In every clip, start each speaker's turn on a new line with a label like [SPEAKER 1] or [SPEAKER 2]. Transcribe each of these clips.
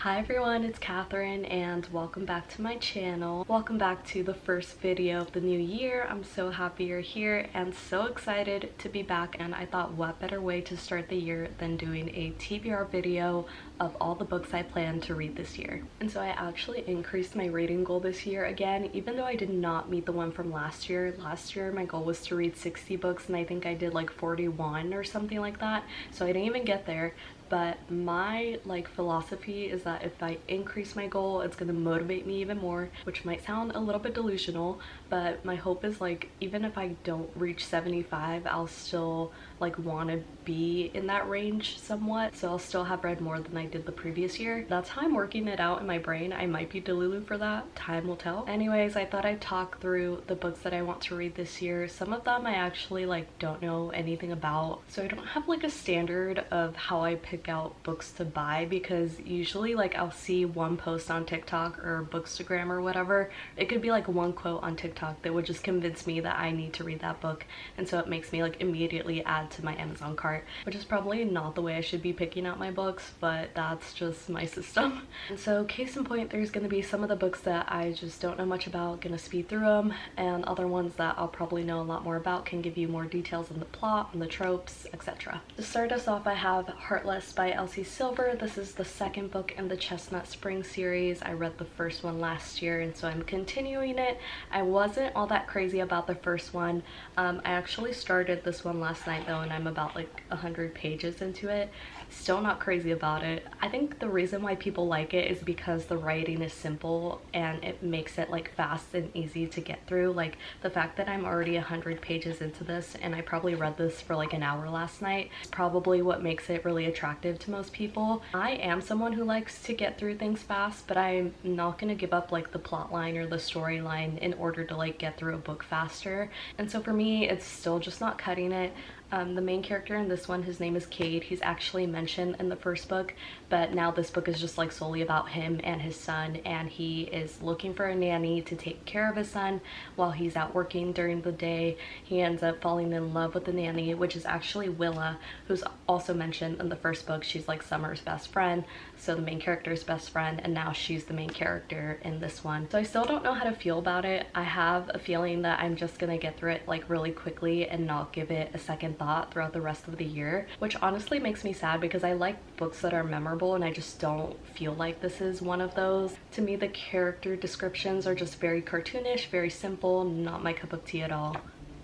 [SPEAKER 1] Hi everyone, it's Catherine and welcome back to my channel. Welcome back to the first video of the new year. I'm so happy you're here and so excited to be back, and I thought what better way to start the year than doing a TBR video of all the books I plan to read this year. And so I actually increased my reading goal this year again, even though I did not meet the one from last year. Last year my goal was to read 60 books and I think I did like 41 or something like that, so I didn't even get there. But my philosophy is that if I increase my goal, it's gonna motivate me even more, which might sound a little bit delusional, but my hope is even if I don't reach 75, I'll still want to be in that range somewhat, so I'll still have read more than I did the previous year. That's how I'm working it out in my brain. I might be delulu for that, time will tell. Anyways, I thought I'd talk through the books that I want to read this year. Some of them I actually don't know anything about, so I don't have a standard of how I pick out books to buy, because usually I'll see one post on TikTok or Bookstagram or whatever. It could be one quote on TikTok that would just convince me that I need to read that book, and so it makes me immediately add to my Amazon cart, which is probably not the way I should be picking out my books, but that's just my system. And so case in point, there's gonna be some of the books that I just don't know much about, gonna speed through them, and other ones that I'll probably know a lot more about, can give you more details on the plot, on the tropes, etc. To start us off, I have Heartless by Elsie Silver. This is the second book in the Chestnut Spring series. I read the first one last year, and so I'm continuing it. I wasn't all that crazy about the first one. I actually started this one last night though, and I'm about 100 pages into it. Still not crazy about it. I think the reason why people like it is because the writing is simple and it makes it fast and easy to get through. The fact that I'm already 100 pages into this and I probably read this for an hour last night is probably what makes it really attractive to most people. I am someone who likes to get through things fast, but I'm not gonna give up the plot line or the storyline in order to get through a book faster. And so for me, it's still just not cutting it. The main character in this one, his name is Cade. He's actually mentioned in the first book, but now this book is just solely about him and his son, and he is looking for a nanny to take care of his son while he's out working during the day. He ends up falling in love with the nanny, which is actually Willa, who's also mentioned in the first book. She's Summer's best friend, so the main character's best friend, and now she's the main character in this one. So I still don't know how to feel about it. I have a feeling that I'm just gonna get through it really quickly and not give it a second thought throughout the rest of the year, which honestly makes me sad because I like books that are memorable, and I just don't feel like this is one of those. To me, the character descriptions are just very cartoonish, very simple, not my cup of tea at all.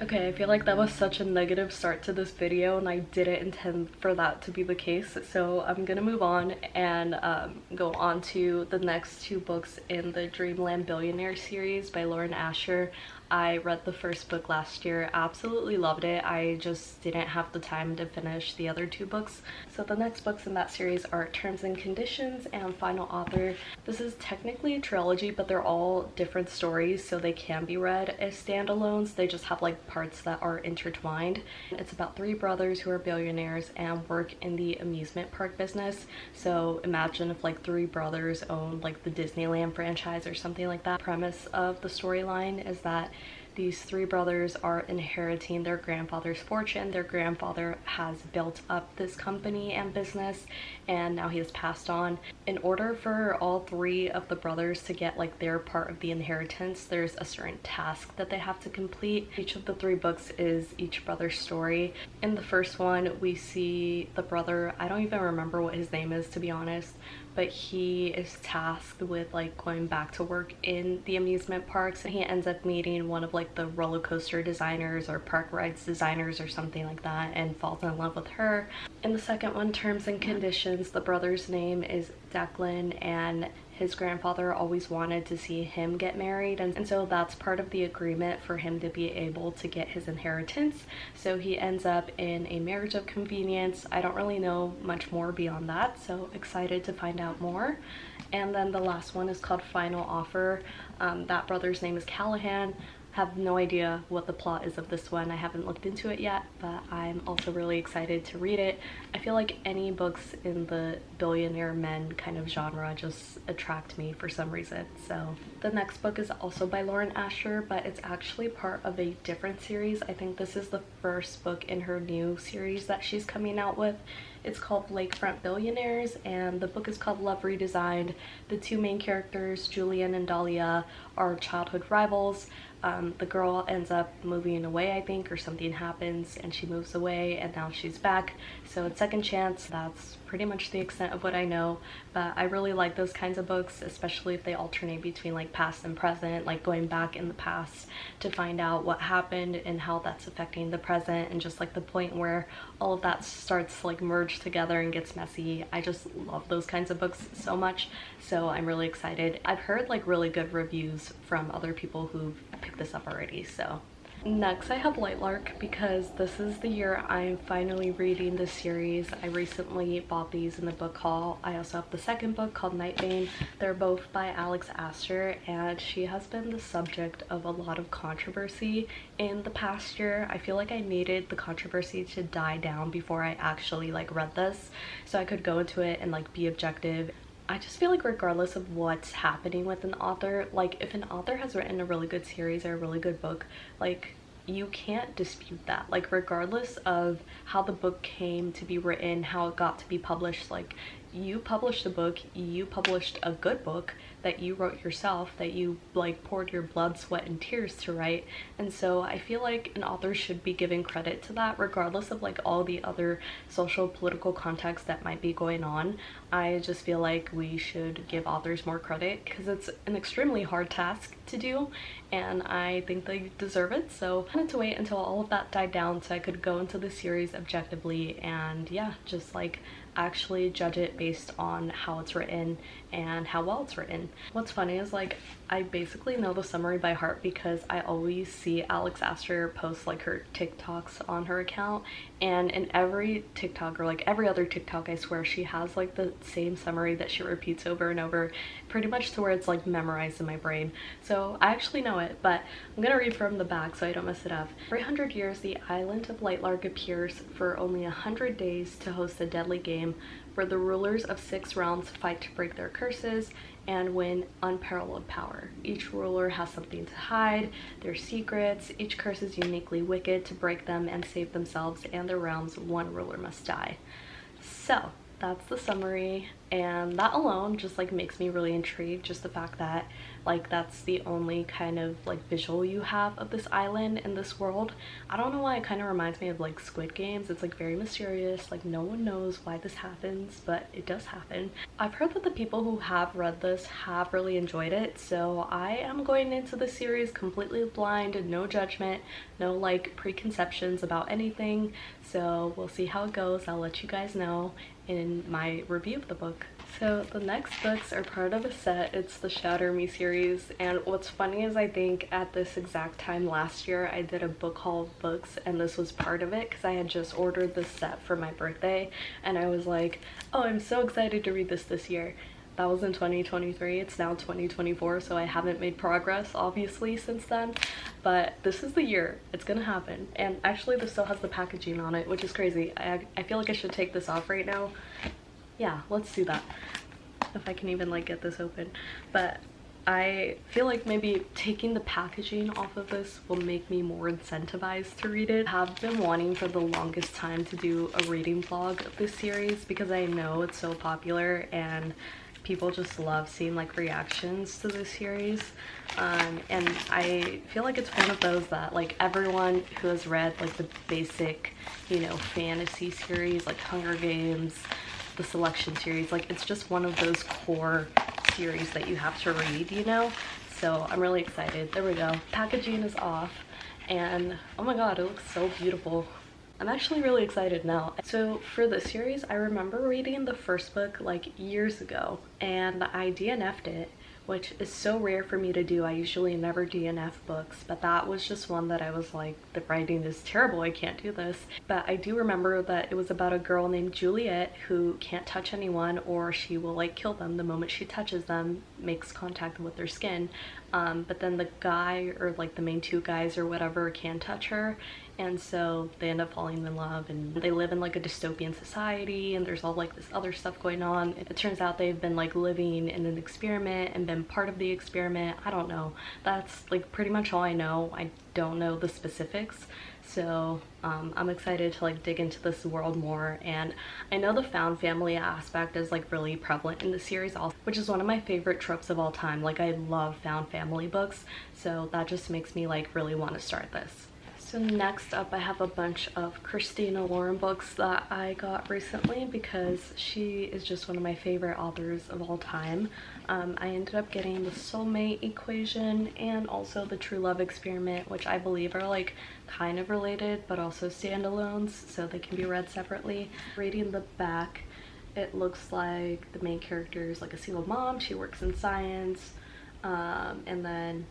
[SPEAKER 1] Okay, I feel like that was such a negative start to this video, and I didn't intend for that to be the case, so I'm gonna move on and go on to the next two books in the Dreamland Billionaires series by Lauren Asher. I read the first book last year, absolutely loved it. I just didn't have the time to finish the other two books. So the next books in that series are Terms and Conditions and Final Author. This is technically a trilogy, but they're all different stories, so they can be read as standalones. They just have parts that are intertwined. It's about three brothers who are billionaires and work in the amusement park business. So imagine if three brothers own the Disneyland franchise or something like that. The premise of the storyline is that these three brothers are inheriting their grandfather's fortune. Their grandfather has built up this company and business, and now he has passed on. In order for all three of the brothers to get their part of the inheritance, there's a certain task that they have to complete. Each of the three books is each brother's story. In the first one, we see the brother, I don't even remember what his name is, to be honest, but he is tasked with going back to work in the amusement parks, and he ends up meeting one of the roller coaster designers or park rides designers or something like that, and falls in love with her. In the second one, Terms and Conditions, the brother's name is Declan, and his grandfather always wanted to see him get married, and so that's part of the agreement for him to be able to get his inheritance. So he ends up in a marriage of convenience. I don't really know much more beyond that, so excited to find out more. And then the last one is called Final Offer. That brother's name is Callahan. Have no idea what the plot is of this one. I haven't looked into it yet, but I'm also really excited to read it. I feel like any books in the billionaire men kind of genre just attract me for some reason. So the next book is also by Lauren Asher, but it's actually part of a different series. I think this is the first book in her new series that she's coming out with. It's called Lakefront Billionaires, and the book is called Love Redesigned. The two main characters, Julian and Dahlia, are childhood rivals. The girl ends up moving away, I think, or something happens and she moves away, and now she's back. So it's second chance. That's pretty much the extent of what I know, but I really like those kinds of books, especially if they alternate between like past and present, like going back in the past to find out what happened and how that's affecting the present, and just like the point where all of that starts to like merge together and gets messy. I just love those kinds of books so much, so I'm really excited. I've heard like really good reviews from other people who've picked this up already. So next I have Lark, because this is the year I'm finally reading this series. I recently bought these in the book haul. I also have the second book called Nightbane. They're both by Alex Astor, and she has been the subject of a lot of controversy in the past year. I feel like I needed the controversy to die down before I actually like read this, so I could go into it and like be objective. I just feel like regardless of what's happening with an author, like if an author has written a really good series or a really good book, like you can't dispute that. Like regardless of how the book came to be written, how it got to be published, like you published a book, you published a good book that you wrote yourself, that you like poured your blood, sweat, and tears to write. And so I feel like an author should be given credit to that, regardless of like all the other social political context that might be going on. I just feel like we should give authors more credit, because it's an extremely hard task to do, and I think they deserve it. So I wanted to wait until all of that died down so I could go into the series objectively and yeah, just like actually judge it based on how it's written and how well it's written. What's funny is like I basically know the summary by heart, because I always see Alex Astor post like her TikToks on her account, and in every TikTok, or like every other TikTok, I swear she has like the same summary that she repeats over and over, pretty much to where it's like memorized in my brain. So I actually know it, but I'm gonna read from the back so I don't mess it up. 300 years, the island of Lark appears for only 100 days to host a deadly game where the rulers of 6 realms fight to break their curses and win unparalleled power. Each ruler has something to hide, their secrets. Each curse is uniquely wicked. To break them and save themselves and their realms, one ruler must die. So that's the summary, and that alone just like makes me really intrigued. Just the fact that like that's the only kind of like visual you have of this island and this world. I don't know why, it kind of reminds me of like Squid Games. It's like very mysterious, like no one knows why this happens, but it does happen. I've heard that the people who have read this have really enjoyed it, so I am going into the series completely blind, no judgment, no like preconceptions about anything. So we'll see how it goes. I'll let you guys know in my review of the book. So the next books are part of a set. It's the Shatter Me series, and what's funny is I think at this exact time last year I did a book haul of books, and this was part of it, because I had just ordered this set for my birthday and I was like, oh, I'm so excited to read this year. That was in 2023. It's now 2024, so I haven't made progress obviously since then, but this is the year. It's gonna happen. And actually this still has the packaging on it, which is crazy. I feel like I should take this off right now. Yeah, let's do that, if I can even like get this open. But I feel like maybe taking the packaging off of this will make me more incentivized to read it. I have been wanting for the longest time to do a reading vlog of this series, because I know it's so popular and people just love seeing like reactions to this series, and I feel like it's one of those that like everyone who has read like the basic, you know, fantasy series like Hunger Games, the Selection series, like it's just one of those core series that you have to read, you know. So I'm really excited. There we go, packaging is off, and oh my god, it looks so beautiful. I'm actually really excited now. So for this series, I remember reading the first book like years ago, and I DNF'd it, which is so rare for me to do. I usually never DNF books, but that was just one that I was like, the writing is terrible, I can't do this. But I do remember that it was about a girl named Juliet who can't touch anyone, or she will like kill them the moment she touches them, makes contact with their skin. But then the guy, or like the main two guys or whatever, can touch her, and so they end up falling in love, and they live in like a dystopian society, and there's all like this other stuff going on. It turns out they've been like living in an experiment and been part of the experiment. I don't know, that's like pretty much all I know. I don't know the specifics, so I'm excited to like dig into this world more. And I know the found family aspect is like really prevalent in the series also, which is one of my favorite tropes of all time. Like, I love found family books, so that just makes me like really want to start this. So next up, I have a bunch of Christina Lauren books that I got recently because she is just one of my favorite authors of all time. I ended up getting The Soulmate Equation and also The True Love Experiment, which I believe are like kind of related but also standalones, so they can be read separately. Reading the back, it looks like the main character is like a single mom. She works in science, and then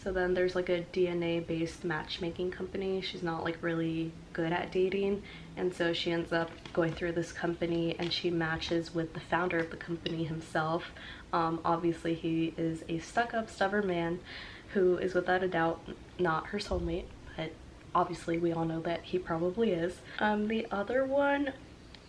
[SPEAKER 1] so then there's like a DNA based matchmaking company. She's not like really good at dating, and so she ends up going through this company and she matches with the founder of the company himself. Obviously he is a stuck-up, stubborn man who is without a doubt not her soulmate, but obviously we all know that he probably is. The other one,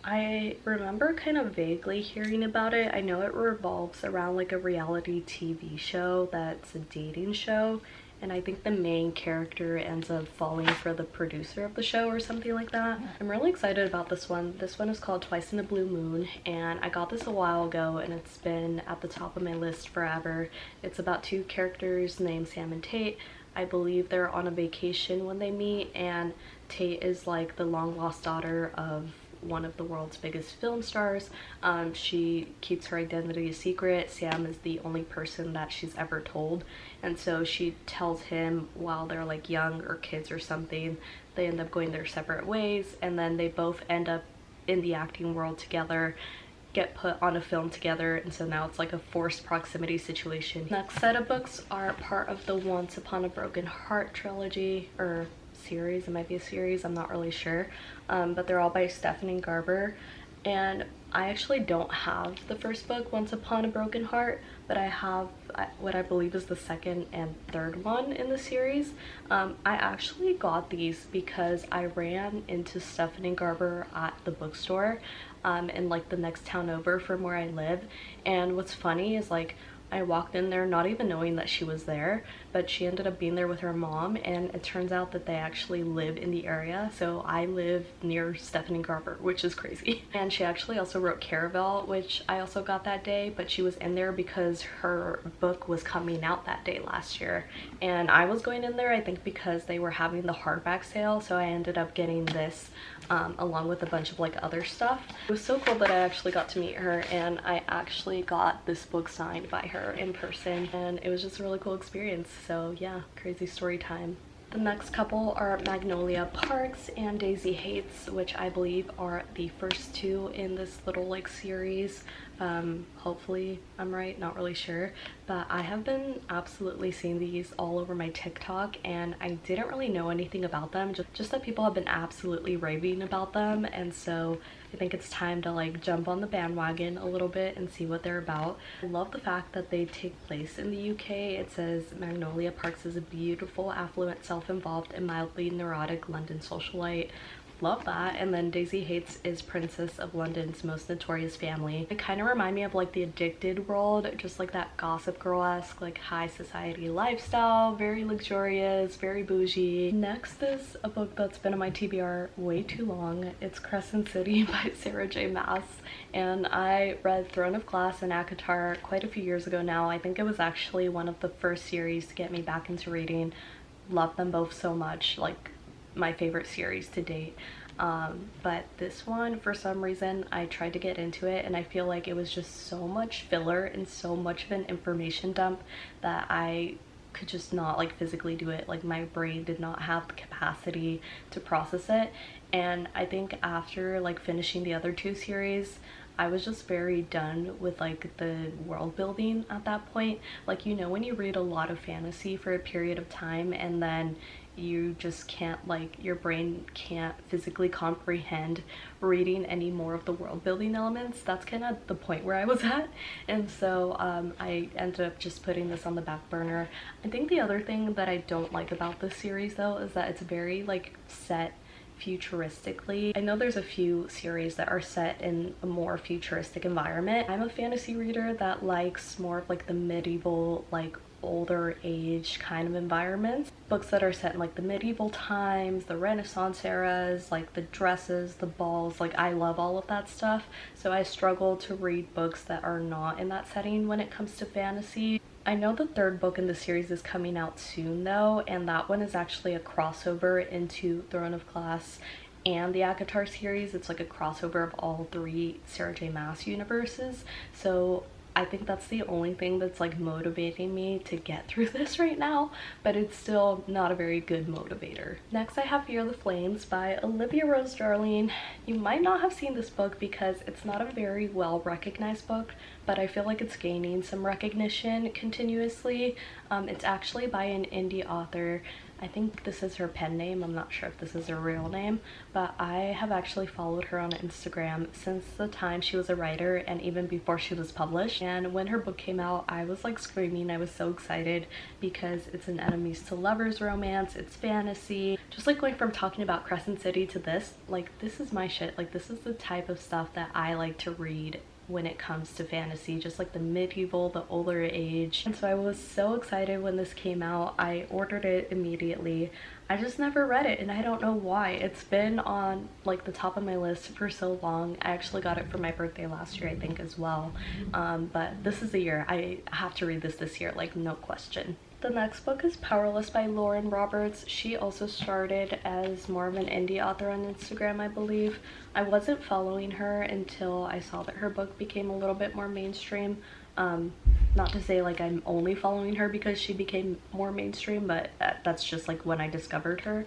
[SPEAKER 1] I remember kind of vaguely hearing about it. I know it revolves around like a reality TV show that's a dating show, and I think the main character ends up falling for the producer of the show or something like that. I'm really excited about this one. This one is called Twice in a Blue Moon, and I got this a while ago and it's been at the top of my list forever. It's about two characters named Sam and Tate. I believe they're on a vacation when they meet, and Tate is like the long lost daughter of one of the world's biggest film stars. She keeps her identity a secret. Sam is the only person that she's ever told, and so she tells him while they're like young or kids or something. They end up going their separate ways, and then they both end up in the acting world together, get put on a film together, and so now it's like a forced proximity situation. Next set of books are part of the Once Upon a Broken Heart trilogy, or series. It might be a series, I'm not really sure, but they're all by Stephanie Garber, and I actually don't have the first book, Once Upon a Broken Heart, but I have what I believe is the second and third one in the series. I actually got these because I ran into Stephanie Garber at the bookstore in like the next town over from where I live, and what's funny is like I walked in there not even knowing that she was there, but she ended up being there with her mom, and it turns out that they actually live in the area. So I live near Stephanie Garber, which is crazy. And she actually also wrote Caravel, which I also got that day, but she was in there because her book was coming out that day last year. And I was going in there, I think, because they were having the hardback sale, so I ended up getting this along with a bunch of like other stuff. It was so cool that I actually got to meet her, and I actually got this book signed by her in person, and it was just a really cool experience. So yeah, crazy story time. The next couple are Magnolia Parks and Daisy Hates, which I believe are the first two in this little like series. Hopefully I'm right, not really sure, but I have been absolutely seeing these all over my TikTok, and I didn't really know anything about them, just that people have been absolutely raving about them, and so I think it's time to like jump on the bandwagon a little bit and see what they're about. I love the fact that they take place in the UK. It says Magnolia Parks is a beautiful, affluent, self-involved, and mildly neurotic London socialite. Love that. And then Daisy Hates is princess of London's most notorious family. It kind of remind me of like the Addicted world, just like that Gossip Girl-esque like high society lifestyle, very luxurious, very bougie. Next is a book that's been on my TBR way too long. It's Crescent City by Sarah J Maas, and I read Throne of Glass and ACOTAR quite a few years ago now. I think it was actually one of the first series to get me back into reading. Love them both so much, like my favorite series to date. But this one, for some reason, I tried to get into it, and I feel like it was just so much filler and so much of an information dump that I could just not like physically do it. Like my brain did not have the capacity to process it, and I think after like finishing the other two series, I was just very done with like the world building at that point. Like, you know, when you read a lot of fantasy for a period of time and then you just can't, like, your brain can't physically comprehend reading any more of the world building elements. That's kind of the point where I was at, and so I ended up just putting this on the back burner. I think the other thing that I don't like about this series though is that it's very like set futuristically. I know there's a few series that are set in a more futuristic environment. I'm a fantasy reader that likes more of like the medieval, like older age kind of environments. Books that are set in like the medieval times, the Renaissance eras, like the dresses, the balls, like I love all of that stuff. So I struggle to read books that are not in that setting when it comes to fantasy. I know the third book in the series is coming out soon though, and that one is actually a crossover into Throne of Glass and the ACOTAR series. It's like a crossover of all three Sarah J Maas universes. So I think that's the only thing that's like motivating me to get through this right now, but it's still not a very good motivator. Next I have Fear the Flames by Olivia Rose Darling. You might not have seen this book because it's not a very well recognized book, but I feel like it's gaining some recognition continuously. It's actually by an indie author. I think this is her pen name. I'm not sure if this is her real name, but I have actually followed her on Instagram since the time she was a writer and even before she was published. And when her book came out, I was like screaming. I was so excited because it's an enemies to lovers romance. It's fantasy. Just like going from talking about Crescent City to this, like this is my shit. Like this is the type of stuff that I like to read when it comes to fantasy, just like the medieval, the older age. And so I was so excited when this came out. I ordered it immediately. I just never read it and I don't know why. It's been on like the top of my list for so long. I actually got it for my birthday last year, I think, as well. But this is the year. I have to read this year, like no question. The next book is Powerless by Lauren Roberts. She also started as more of an indie author on Instagram, I believe. I wasn't following her until I saw that her book became a little bit more mainstream. Not to say like I'm only following her because she became more mainstream, but that's just like when I discovered her.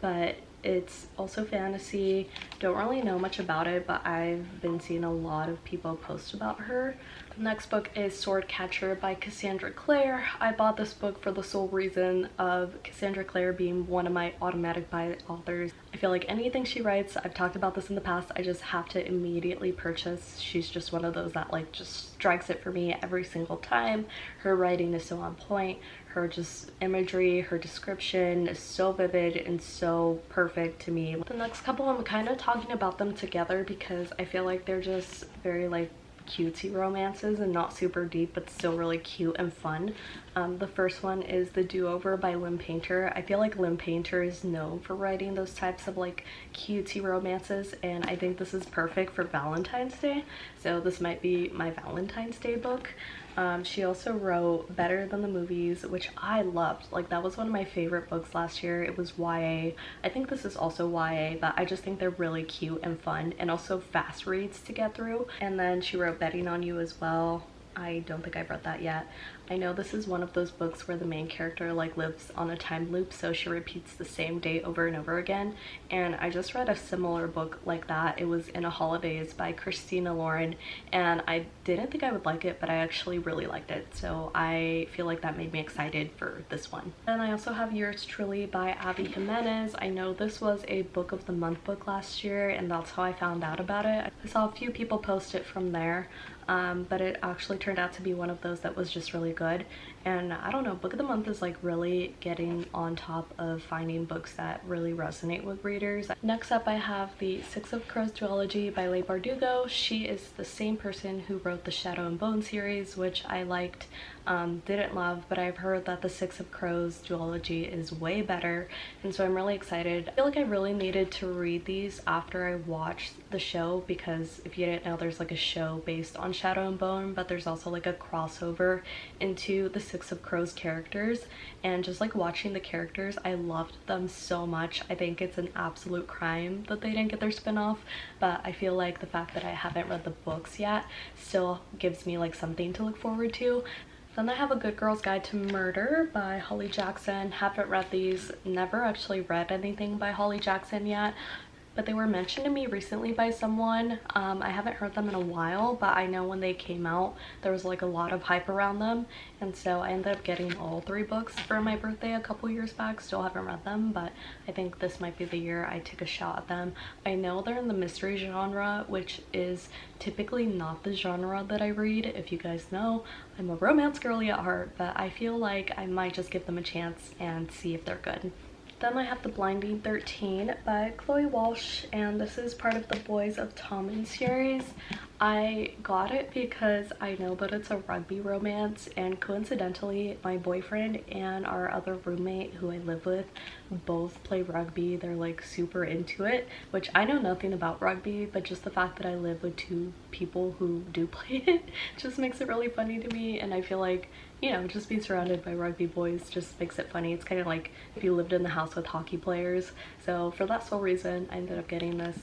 [SPEAKER 1] But it's also fantasy. Don't really know much about it, but I've been seeing a lot of people post about her. The next book is Sword Catcher by Cassandra Clare. I bought this book for the sole reason of Cassandra Clare being one of my automatic buy authors. I feel like anything she writes, I've talked about this in the past, I just have to immediately purchase. She's just one of those that like just strikes it for me every single time. Her writing is so on point. Her just imagery, her description is so vivid and so perfect to me. The next couple, I'm kind of talking about them together because I feel like they're just very like cutesy romances and not super deep, but still really cute and fun. The first one is The Do-Over by Lynn Painter. I feel like Lynn Painter is known for writing those types of like cutesy romances, and I think this is perfect for Valentine's Day, so this might be my Valentine's Day book. She also wrote Better Than the Movies, which I loved. Like that was one of my favorite books last year. It was YA. I think this is also YA, but I just think they're really cute and fun and also fast reads to get through. And then she wrote Betting on You as well. I don't think I've read that yet. I know this is one of those books where the main character like lives on a time loop, so she repeats the same day over and over again, and I just read a similar book like that. It was In a Holidays by Christina Lauren, and I didn't think I would like it, but I actually really liked it, so I feel like that made me excited for this one. And I also have Yours Truly by Abby Jimenez. I know this was a book of the month book last year, and that's how I found out about it. I saw a few people post it from there, but it actually turned out to be one of those that was just really good. And I don't know, book of the month is like really getting on top of finding books that really resonate with readers. Next up I have The Six of Crows duology by Leigh Bardugo. She is the same person who wrote the Shadow and Bone series, which I liked, didn't love, but I've heard that the Six of Crows duology is way better, and so I'm really excited. I feel like I really needed to read these after I watched the show, because if you didn't know, there's like a show based on Shadow and Bone, but there's also like a crossover into the Six of Crows characters, and just like watching the characters, I loved them so much. I think it's an absolute crime that they didn't get their spin-off, but I feel like the fact that I haven't read the books yet still gives me like something to look forward to. Then I have A Good Girl's Guide to Murder by Holly Jackson. Haven't read these, never actually read anything by Holly Jackson yet. but they were mentioned to me recently by someone. I haven't heard them in a while, but I know when they came out there was like a lot of hype around them, and so I ended up getting all 3 books for my birthday a couple years back. Still haven't read them, but I think this might be the year I take a shot at them. I know they're in the mystery genre, which is typically not the genre that I read. If you guys know, I'm a romance girly at heart, but I feel like I might just give them a chance and see if they're good. Then I have The Blinding 13 by Chloe Walsh, and this is part of the Boys of Tommen series. I got it because I know that it's a rugby romance, and coincidentally my boyfriend and our other roommate who I live with both play rugby. They're like super into it, which I know nothing about rugby, but just the fact that I live with 2 people who do play it just makes it really funny to me. And I feel like, you know, just being surrounded by rugby boys just makes it funny. It's kind of like if you lived in the house with hockey players. So for that sole reason I ended up getting this.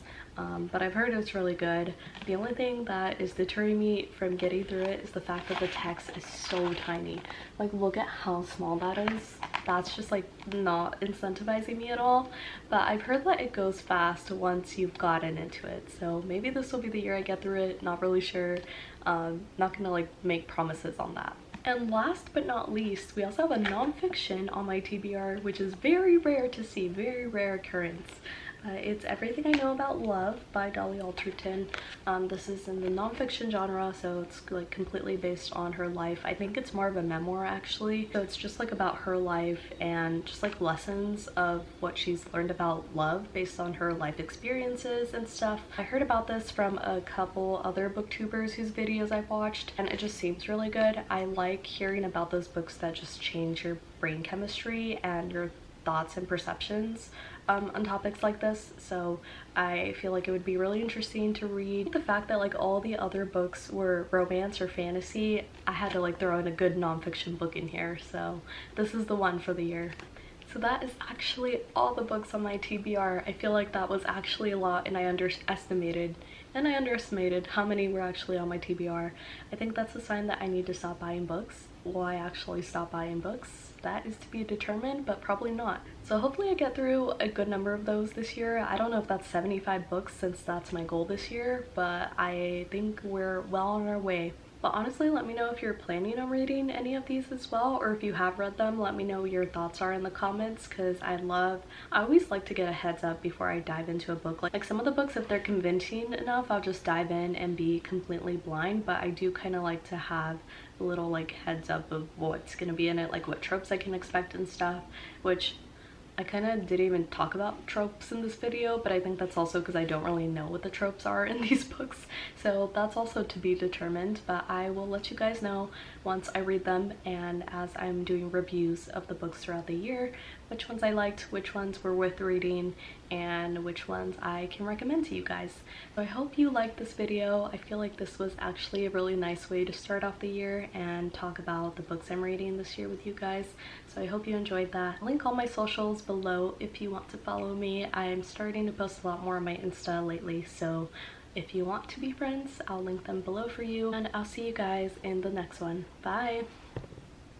[SPEAKER 1] But I've heard it's really good. The only thing that is deterring me from getting through it is the fact that the text is so tiny. Like, look at how small that is. That's just like not incentivizing me at all. But I've heard that it goes fast once you've gotten into it, so maybe this will be the year I get through it. Not really sure. Not gonna like make promises on that. And last but not least, we also have a nonfiction on my TBR, which is very rare to see, very rare occurrence. It's Everything I Know About Love by Dolly Alderton. This is in the nonfiction genre, so it's like completely based on her life. I think it's more of a memoir actually. So it's just like about her life and just like lessons of what she's learned about love based on her life experiences and stuff. I heard about this from a couple other booktubers whose videos I've watched, and it just seems really good. I like hearing about those books that just change your brain chemistry and your thoughts and perceptions on topics like this, so I feel like it would be really interesting to read. The fact that like all the other books were romance or fantasy, I had to like throw in a good nonfiction book in here, so this is the one for the year. So that is actually all the books on my TBR. I feel like that was actually a lot, and I underestimated how many were actually on my TBR. I think that's a sign that I need to stop buying books. Will I actually stop buying books? That is to be determined, but probably not. So hopefully I get through a good number of those this year. I don't know if that's 75 books since that's my goal this year, but I think we're well on our way. But honestly, let me know if you're planning on reading any of these as well, or if you have read them, let me know what your thoughts are in the comments, because I always like to get a heads up before I dive into a book. Like some of the books, if they're convincing enough, I'll just dive in and be completely blind, but I do kind of like to have a little like heads up of what's gonna be in it, like what tropes I can expect and stuff, which I kind of didn't even talk about tropes in this video, but I think that's also because I don't really know what the tropes are in these books, so that's also to be determined. But I will let you guys know once I read them, and as I'm doing reviews of the books throughout the year, which ones I liked, which ones were worth reading, and which ones I can recommend to you guys. So I hope you liked this video. I feel like this was actually a really nice way to start off the year and talk about the books I'm reading this year with you guys. So I hope you enjoyed that. I'll link all my socials below if you want to follow me. I'm starting to post a lot more on my Insta lately, so if you want to be friends, I'll link them below for you, and I'll see you guys in the next one. Bye!